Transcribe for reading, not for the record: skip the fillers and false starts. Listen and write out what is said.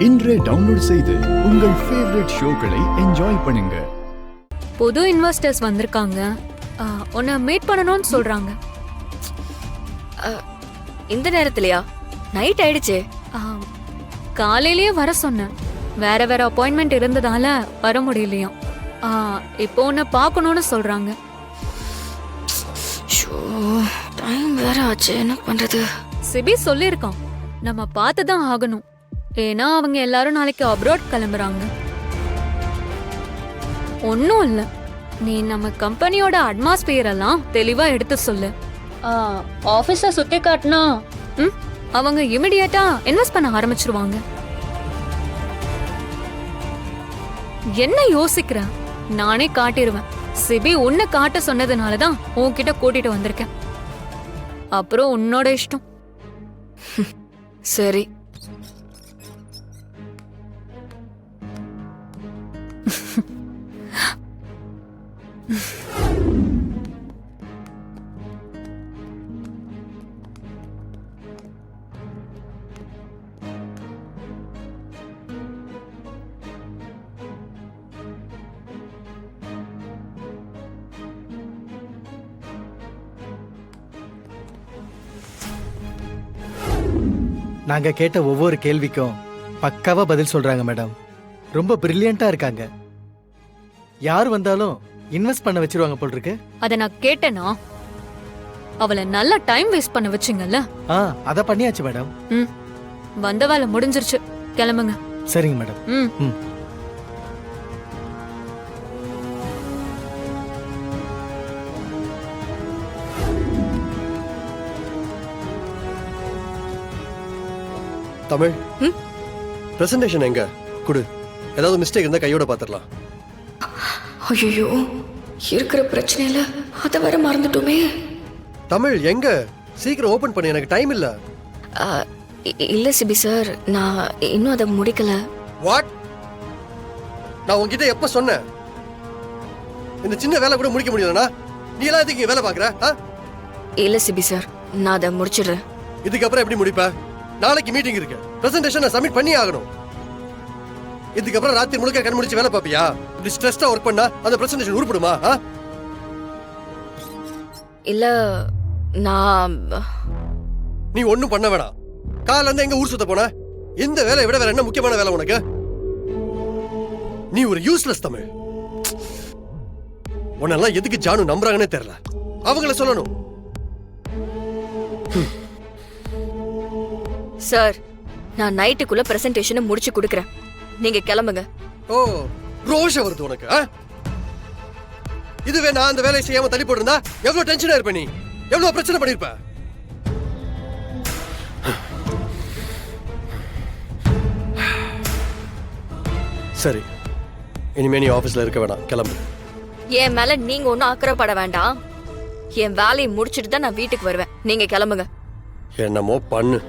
இன்றே டவுன்லோட் செய்து உங்கள் ஃபேவரட் ஷோக்களை என்ஜாய் பண்ணுங்க. புது இன்வெஸ்டர்ஸ் வந்திருக்காங்க, உன்னை மீட் பண்ணணும்னு சொல்றாங்க. இந்த நேரத்துலயா? நைட் ஆயிடுச்சு. காலையிலேயே வர சொன்னேன், வேற வேற அப்பாயின்மெண்ட் இருந்ததால வர முடியலையாம். இப்போ உன்னை பார்க்கணும்னு சொல்றாங்க. டைம் வேற ஆச்சு, என்ன பண்றது? சிபி சொல்லியிருக்கான், நம்ம பார்த்து தான் ஆகணும். ஏன்னா அவங்க எல்லாரும் நாளைக்கு அப்ராட் கிளம்புறாங்க. ஒன்னும் இல்ல, நீ நம்ம கம்பெனியோட அட்மாஸ்பியர் எல்லாம் தெளிவா எடுத்து சொல்லு. ஆபீஸ சுத்தி காட்டினா அவங்க இமிடியேட்டா இன்வெஸ்ட் பண்ண ஆரம்பிச்சிருவாங்க. என்ன யோசிக்கிற? நானே காட்டிடுவேன். சிபி உன்னை காட்ட சொன்னதுனாலதான் உன்கிட்ட கூட்டிட்டு வந்திருக்கேன். அப்புறம் உன்னோட இஷ்டம். சரி. நாங்க கேட்ட ஒவ்வொரு கேள்விக்கும் பக்காவா பதில் சொல்றாங்க மேடம். ரொம்ப பிரில்லியண்டா இருக்காங்க. யார் வந்தாலும் இன்வெஸ்ட் பண்ண வச்சிருவாங்க போல் இருக்கு. அத நான் கேட்டேனா? அவளை நல்லா டைம் வேஸ்ட் பண்ண வச்சிங்கல்ல. அத பண்ணியாச்சு மேடம். வந்த வேலை முடிஞ்சிருச்சு, கிளம்புங்க. சரிங்க மேடம். தமிழ், பிரசன்டேஷன் எங்க குடு. ஏதாவது மிஸ்டேக் இருந்தா கையோட பாத்துடலாம். ஐயோ, இருக்கிற பிரச்சனையில அத வர மறந்துட்டோமே. தமிழ் எங்க? சீக்கிரம் ஓபன் பண்ணி, எனக்கு டைம் இல்ல. இல்ல சிபி சார், நான் இன்னும் அதை முடிக்கல. வாட்? நான் உன்கிட்ட எப்ப சொன்னேன் இந்த சின்ன வேலை கூட முடிக்க முடியலனா? நீ எல்லாம் இதுக்கு வேலை பாக்குற? இல்ல சிபி சார், நான் அதை முடிச்சிடுறேன். இதுக்கப்புறம் எப்படி முடிப்ப? நாளைக்கு மீட்டிங் இருக்கு, பிரசன்டேஷன் நான் சப்மிட் பண்ணி ஆகணும். இதுக்கப்புறம் ராத்திரி முழுக்க கண் முடிச்சு வேலை பாப்பியா? இப்படி ஸ்ட்ரெஸ்டா ஒர்க் பண்ணா அந்த பிரசன்டேஷன் உருப்படுமா? இல்ல, நான் நீ ஒண்ணும் பண்ண வேணாம். காலைல இருந்து எங்க ஊர் சுத்த போன? இந்த வேலையை விட வேற என்ன முக்கியமான வேலை உனக்கு? நீ ஒரு யூஸ்லெஸ் தமிழ். உன்னெல்லாம் எதுக்கு ஜானு நம்புறாங்கன்னே தெரியல. அவங்கள சொல்லணும். சார், நான் நைட்டுக்குள்ள பிரசன்டேஷனை முடிச்சு கொடுக்கறேன். நீங்க கிளம்புங்க. ஓ, ரோஷம் வருது உனக்கு. இதுவே நான் அந்த வேலையை செய்யாம தள்ளி போட்டிருந்தா எவ்வளவு டென்ஷனா இருப்ப, நீ எவ்வளவு பிரச்சனை பண்ணிருப்ப. சரி, இனிமே நீ ஆபீஸ்ல இருக்க வேணாம், கிளம்பு. என் மேல நீங்க ஒன்னும் அக்கறைப்பட வேண்டாம். என் வேலையை முடிச்சிட்டு தான் நான் வீட்டுக்கு வருவேன். நீங்க கிளம்புங்க. என்னமோ பண்ணு.